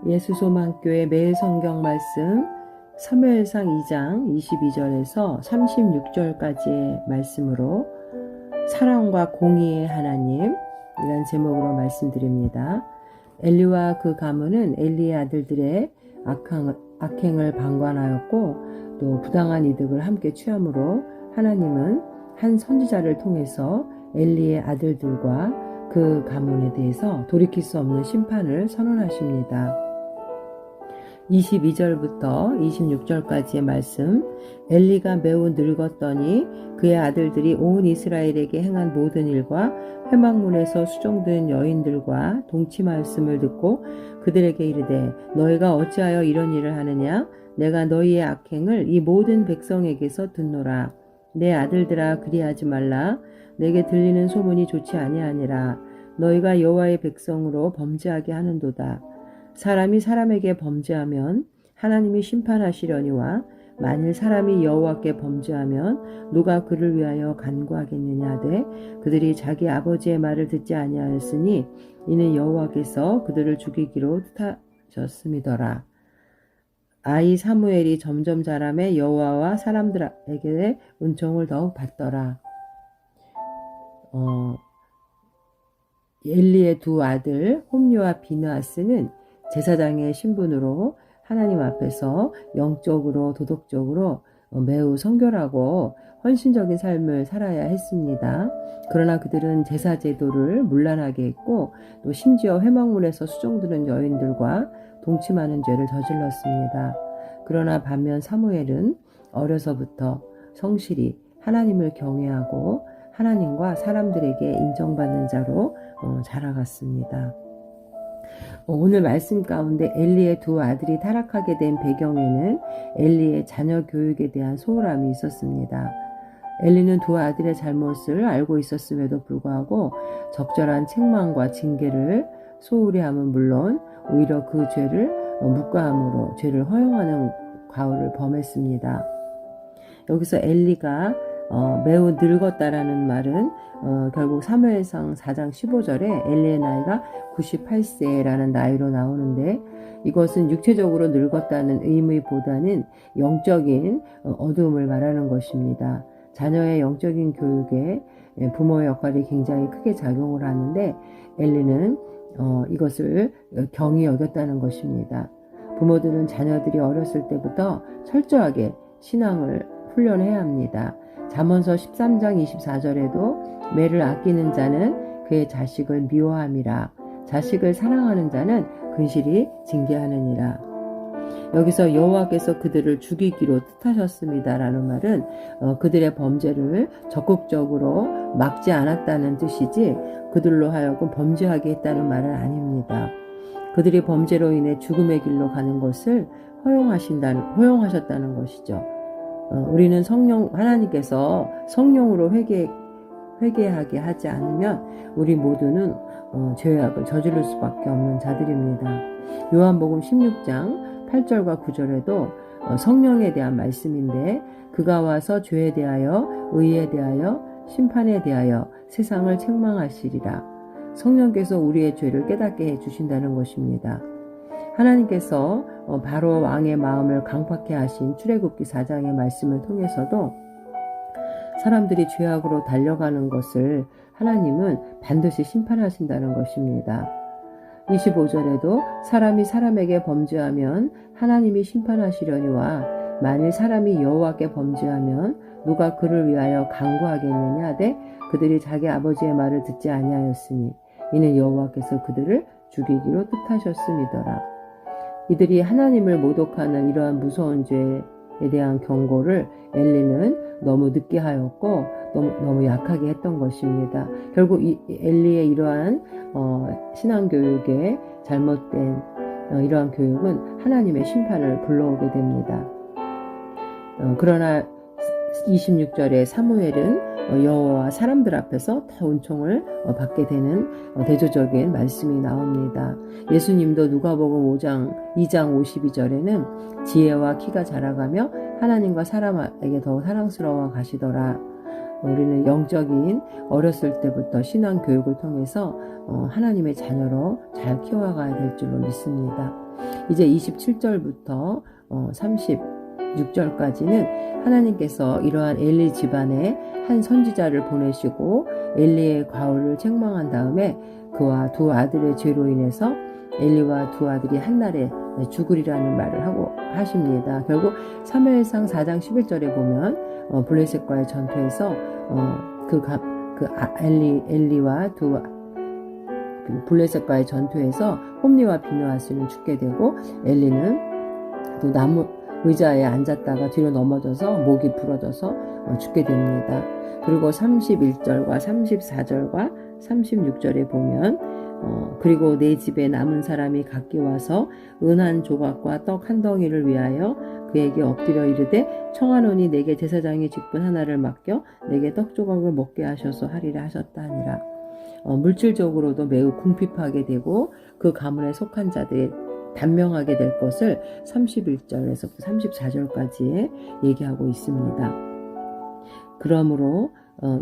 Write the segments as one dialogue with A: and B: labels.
A: 예수소망교회 매일 성경 말씀 사무엘상 2장 22절에서 36절까지의 말씀으로 사랑과 공의의 하나님 이란 제목으로 말씀드립니다. 엘리와 그 가문은 엘리의 아들들의 악행을 방관하였고 또 부당한 이득을 함께 취함으로 하나님은 한 선지자를 통해서 엘리의 아들들과 그 가문에 대해서 돌이킬 수 없는 심판을 선언하십니다. 22절부터 26절까지의 말씀, 엘리가 매우 늙었더니 그의 아들들이 온 이스라엘에게 행한 모든 일과 회막문에서 수종된 여인들과 동침하였음을 듣고 그들에게 이르되 너희가 어찌하여 이런 일을 하느냐? 내가 너희의 악행을 이 모든 백성에게서 듣노라. 내 아들들아 그리하지 말라. 내게 들리는 소문이 좋지 아니하니라. 너희가 여호와의 백성으로 범죄하게 하는도다. 사람이 사람에게 범죄하면 하나님이 심판하시려니와 만일 사람이 여호와께 범죄하면 누가 그를 위하여 간구하겠느냐 하되 그들이 자기 아버지의 말을 듣지 아니하였으니 이는 여호와께서 그들을 죽이기로 뜻하셨음이더라. 아이 사무엘이 점점 자라매 여호와와 사람들에게 은총을 더욱 받더라. 엘리의 두 아들 홈리와 비느하스는 제사장의 신분으로 하나님 앞에서 영적으로 도덕적으로 매우 성결하고 헌신적인 삶을 살아야 했습니다. 그러나 그들은 제사 제도를 문란하게 했고 또 심지어 회막문에서 수종드는 여인들과 동침하는 죄를 저질렀습니다. 그러나 반면 사무엘은 어려서부터 성실히 하나님을 경외하고 하나님과 사람들에게 인정받는 자로 자라갔습니다. 오늘 말씀 가운데 엘리의 두 아들이 타락하게 된 배경에는 엘리의 자녀 교육에 대한 소홀함이 있었습니다. 엘리는 두 아들의 잘못을 알고 있었음에도 불구하고 적절한 책망과 징계를 소홀히 함은 물론 오히려 그 죄를 묵과함으로 죄를 허용하는 과오를 범했습니다. 여기서 엘리가 매우 늙었다라는 말은 결국 사무엘상 4장 15절에 엘리의 나이가 98세라는 나이로 나오는데 이것은 육체적으로 늙었다는 의미보다는 영적인 어두움을 말하는 것입니다. 자녀의 영적인 교육에 부모의 역할이 굉장히 크게 작용을 하는데 엘리는 이것을 경히 여겼다는 것입니다. 부모들은 자녀들이 어렸을 때부터 철저하게 신앙을 훈련해야 합니다. 잠언서 13장 24절에도 매를 아끼는 자는 그의 자식을 미워함이라. 자식을 사랑하는 자는 근실히 징계하느니라. 여기서 여호와께서 그들을 죽이기로 뜻하셨습니다라는 말은 그들의 범죄를 적극적으로 막지 않았다는 뜻이지 그들로 하여금 범죄하게 했다는 말은 아닙니다. 그들이 범죄로 인해 죽음의 길로 가는 것을 허용하셨다는 것이죠. 우리는 하나님께서 성령으로 회개하게 하지 않으면 우리 모두는 죄악을 저지를 수밖에 없는 자들입니다. 요한복음 16장 8절과 9절에도 성령에 대한 말씀인데 그가 와서 죄에 대하여 의에 대하여 심판에 대하여 세상을 책망하시리라. 성령께서 우리의 죄를 깨닫게 해주신다는 것입니다. 하나님께서 바로 왕의 마음을 강팍해 하신 출애굽기 4장의 말씀을 통해서도 사람들이 죄악으로 달려가는 것을 하나님은 반드시 심판하신다는 것입니다. 25절에도 사람이 사람에게 범죄하면 하나님이 심판하시려니와 만일 사람이 여호와께 범죄하면 누가 그를 위하여 간구하겠느냐 하되 그들이 자기 아버지의 말을 듣지 아니하였으니 이는 여호와께서 그들을 죽이기로 뜻하셨음이더라. 이들이 하나님을 모독하는 이러한 무서운 죄에 대한 경고를 엘리는 너무 늦게 하였고 너무 약하게 했던 것입니다. 결국 엘리의 이러한 신앙교육의 잘못된 이러한 교육은 하나님의 심판을 불러오게 됩니다. 그러나 26절에 사무엘은 여호와 사람들 앞에서 더 은총을 받게 되는 대조적인 말씀이 나옵니다. 예수님도 누가복음 2장 52절에는 지혜와 키가 자라가며 하나님과 사람에게 더 사랑스러워 가시더라. 우리는 영적인 어렸을 때부터 신앙 교육을 통해서 하나님의 자녀로 잘 키워가야 될 줄로 믿습니다. 이제 27절부터 36절까지는 하나님께서 이러한 엘리 집안에 한 선지자를 보내시고 엘리의 과오를 책망한 다음에 그와 두 아들의 죄로 인해서 엘리와 두 아들이 한날에 죽으리라는 말을 하십니다. 결국 사무엘상 4장 11절에 보면 블레셋과의 전투에서 엘리와 블레셋과의 전투에서 홈리와 비느하스는 죽게 되고 엘리는 또 나무 의자에 앉았다가 뒤로 넘어져서 목이 부러져서 죽게 됩니다. 그리고 31절과 34절과 36절에 보면 그리고 내 집에 남은 사람이 각기 와서 은 한 조각과 떡 한 덩이를 위하여 그에게 엎드려 이르되 청하노니 내게 제사장의 직분 하나를 맡겨 내게 떡 조각을 먹게 하셔서 하리라 하셨다 하니라. 물질적으로도 매우 궁핍하게 되고 그 가문에 속한 자들이 단명하게 될 것을 31절에서부터 34절까지 얘기하고 있습니다. 그러므로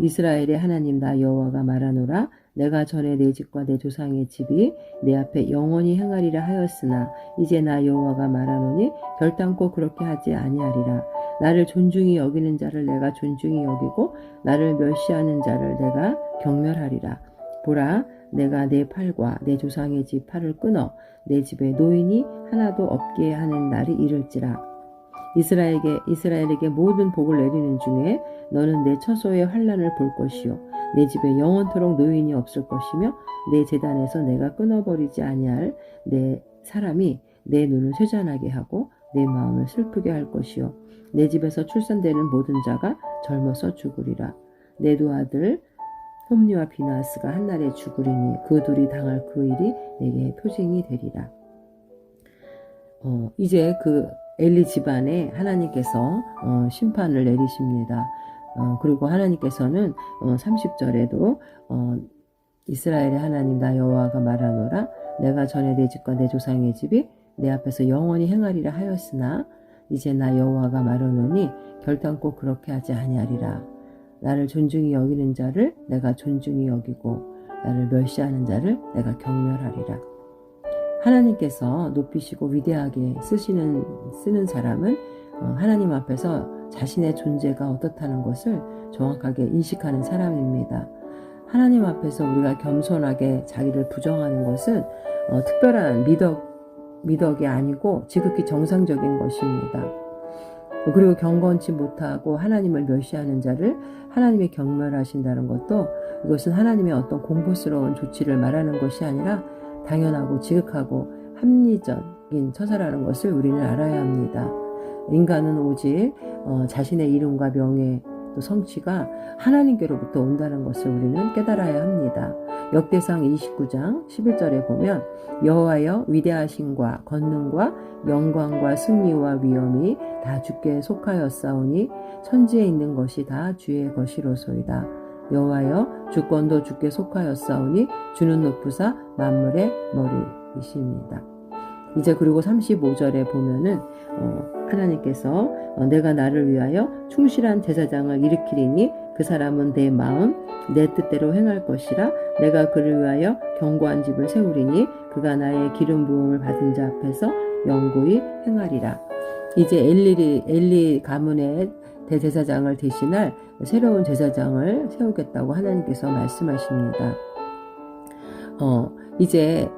A: 이스라엘의 하나님 나 여호와가 말하노라 내가 전에 내 집과 내 조상의 집이 내 앞에 영원히 행하리라 하였으나 이제 나 여호와가 말하노니 결단코 그렇게 하지 아니하리라. 나를 존중히 여기는 자를 내가 존중히 여기고 나를 멸시하는 자를 내가 경멸하리라. 보라 내가 내 팔과 내 조상의 집 팔을 끊어 내 집에 노인이 하나도 없게 하는 날이 이를지라. 이스라엘에게 모든 복을 내리는 중에 너는 내 처소의 환난을 볼 것이요 내 집에 영원토록 노인이 없을 것이며 내 제단에서 내가 끊어버리지 아니할 내 사람이 내 눈을 쇠잔하게 하고 내 마음을 슬프게 할 것이요 내 집에서 출산되는 모든 자가 젊어서 죽으리라. 내 두 아들 홈리와 비느하스가 한날에 죽으리니 그 둘이 당할 그 일이 내게 표징이 되리라. 이제 그 엘리 집안에 하나님께서 심판을 내리십니다. 그리고 하나님께서는 30절에도 이스라엘의 하나님 나 여호와가 말하노라 내가 전에 내 집과 내 조상의 집이 내 앞에서 영원히 행하리라 하였으나 이제 나 여호와가 말하노니 결단코 그렇게 하지 아니하리라. 나를 존중히 여기는 자를 내가 존중히 여기고 나를 멸시하는 자를 내가 경멸하리라. 하나님께서 높이시고 위대하게 쓰는 사람은 하나님 앞에서 자신의 존재가 어떻다는 것을 정확하게 인식하는 사람입니다. 하나님 앞에서 우리가 겸손하게 자기를 부정하는 것은 특별한 미덕이 아니고 지극히 정상적인 것입니다. 그리고 경건치 못하고 하나님을 멸시하는 자를 하나님이 경멸하신다는 것도 이것은 하나님의 어떤 공포스러운 조치를 말하는 것이 아니라 당연하고 지극하고 합리적인 처사라는 것을 우리는 알아야 합니다. 인간은 오직 자신의 이름과 명예 또 성취가 하나님께로부터 온다는 것을 우리는 깨달아야 합니다. 역대상 29장 11절에 보면 여호와여 위대하심과 권능과 영광과 승리와 위엄이 다 주께 속하였사오니 천지에 있는 것이 다 주의 것이로소이다. 여호와여 주권도 주께 속하였사오니 주는 높으사 만물의 머리이십니다. 이제 그리고 35절에 보면은 하나님께서 내가 나를 위하여 충실한 제사장을 일으키리니 그 사람은 내 마음 내 뜻대로 행할 것이라. 내가 그를 위하여 견고한 집을 세우리니 그가 나의 기름 부음을 받은 자 앞에서 영구히 행하리라. 이제 엘리 가문의 대제사장을 대신할 새로운 제사장을 세우겠다고 하나님께서 말씀하십니다. 이제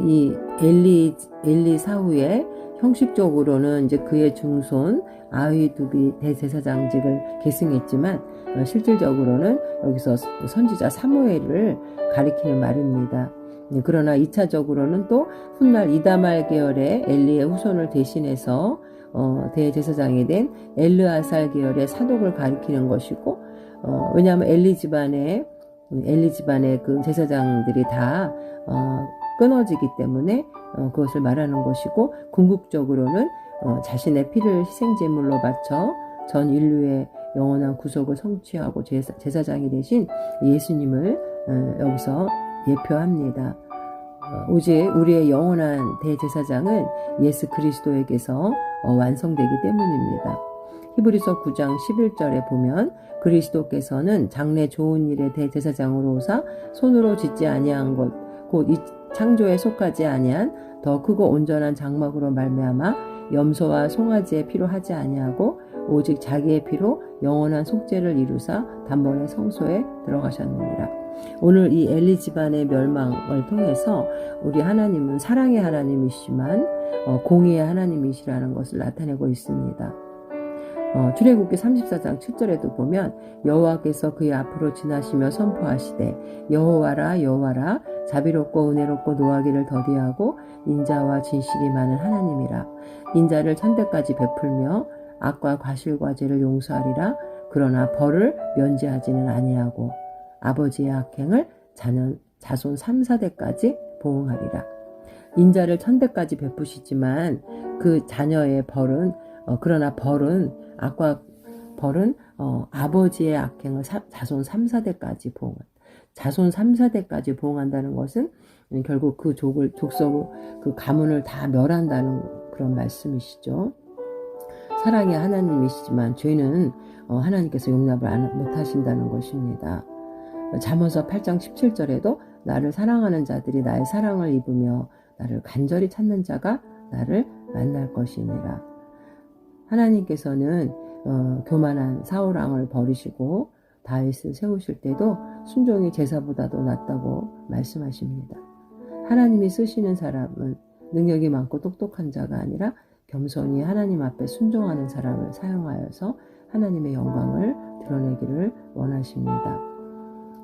A: 이 엘리 사후에 형식적으로는 이제 그의 중손 아휘두비 대제사장직을 계승했지만 실질적으로는 여기서 선지자 사무엘을 가리키는 말입니다. 그러나 2차적으로는 또 훗날 이다말 계열의 엘리의 후손을 대신해서 대제사장이 된 엘르아살 계열의 사독을 가리키는 것이고, 왜냐하면 엘리 집안의 그 제사장들이 다 끊어지기 때문에 그것을 말하는 것이고, 궁극적으로는 자신의 피를 희생제물로 바쳐 전 인류의 영원한 구속을 성취하고 제사장이 되신 예수님을 여기서 예표합니다. 오직 우리의 영원한 대제사장은 예수 그리스도에게서 완성되기 때문입니다. 히브리서 9장 11절에 보면 그리스도께서는 장래 좋은 일의 대제사장으로 오사 손으로 짓지 아니한 것 곧 이 창조에 속하지 아니한 더 크고 온전한 장막으로 말미암아 염소와 송아지의 피로 하지 아니하고 오직 자기의 피로 영원한 속죄를 이루사 단번에 성소에 들어가셨느니라. 오늘 이 엘리 집안의 멸망을 통해서 우리 하나님은 사랑의 하나님이시지만 공의의 하나님이시라는 것을 나타내고 있습니다. 출애굽기 34장 7절에도 보면 여호와께서 그의 앞으로 지나시며 선포하시되 여호와라 여호와라 자비롭고 은혜롭고 노하기를 더디하고 인자와 진실이 많은 하나님이라. 인자를 천대까지 베풀며 악과 과실과 죄를 용서하리라. 그러나 벌을 면제하지는 아니하고 아버지의 악행을 자손 3, 4대까지 보응하리라. 인자를 천대까지 베푸시지만 그 자녀의 벌은 그러나 악과 벌은 아버지의 악행을 자손 3, 4대까지 자손 3, 4대까지 보응한다는 것은 결국 그 족속 그 가문을 다 멸한다는 그런 말씀이시죠. 사랑의 하나님이시지만 죄는 하나님께서 용납을 못하신다는 것입니다. 잠언서 8장 17절에도 나를 사랑하는 자들이 나의 사랑을 입으며 나를 간절히 찾는 자가 나를 만날 것이니라. 하나님께서는 교만한 사울 왕을 버리시고 다윗을 세우실 때도 순종이 제사보다도 낫다고 말씀하십니다. 하나님이 쓰시는 사람은 능력이 많고 똑똑한 자가 아니라 겸손히 하나님 앞에 순종하는 사람을 사용하여서 하나님의 영광을 드러내기를 원하십니다.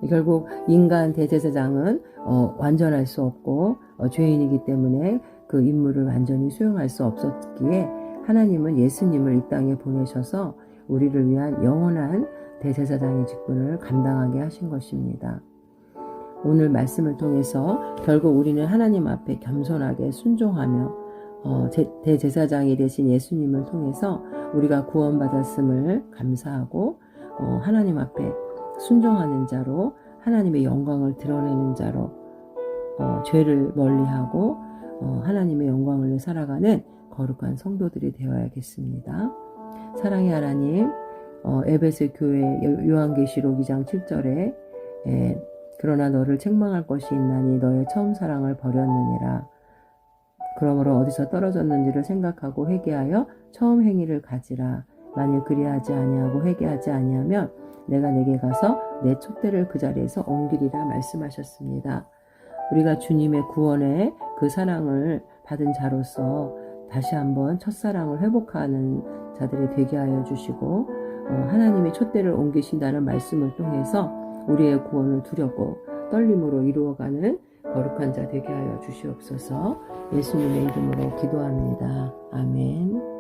A: 결국 인간 대제사장은 완전할 수 없고 죄인이기 때문에 그 임무를 완전히 수행할 수 없었기에 하나님은 예수님을 이 땅에 보내셔서 우리를 위한 영원한 대제사장의 직분을 감당하게 하신 것입니다. 오늘 말씀을 통해서 결국 우리는 하나님 앞에 겸손하게 순종하며 대제사장이 되신 예수님을 통해서 우리가 구원받았음을 감사하고 하나님 앞에 순종하는 자로 하나님의 영광을 드러내는 자로 죄를 멀리하고 하나님의 영광을 위해 살아가는 거룩한 성도들이 되어야겠습니다. 사랑의 하나님, 에베소 교회 요한계시록 2장 7절에 그러나 너를 책망할 것이 있나니 너의 처음 사랑을 버렸느니라. 그러므로 어디서 떨어졌는지를 생각하고 회개하여 처음 행위를 가지라. 만일 그리하지 아니하고 회개하지 아니하면 내가 내게 가서 내 촛대를 그 자리에서 옮기리라 말씀하셨습니다. 우리가 주님의 구원의 그 사랑을 받은 자로서 다시 한번 첫사랑을 회복하는 자들이 되게 하여 주시고 하나님의 촛대를 옮기신다는 말씀을 통해서 우리의 구원을 두렵고 떨림으로 이루어가는 거룩한 자 되게 하여 주시옵소서. 예수님의 이름으로 기도합니다. 아멘.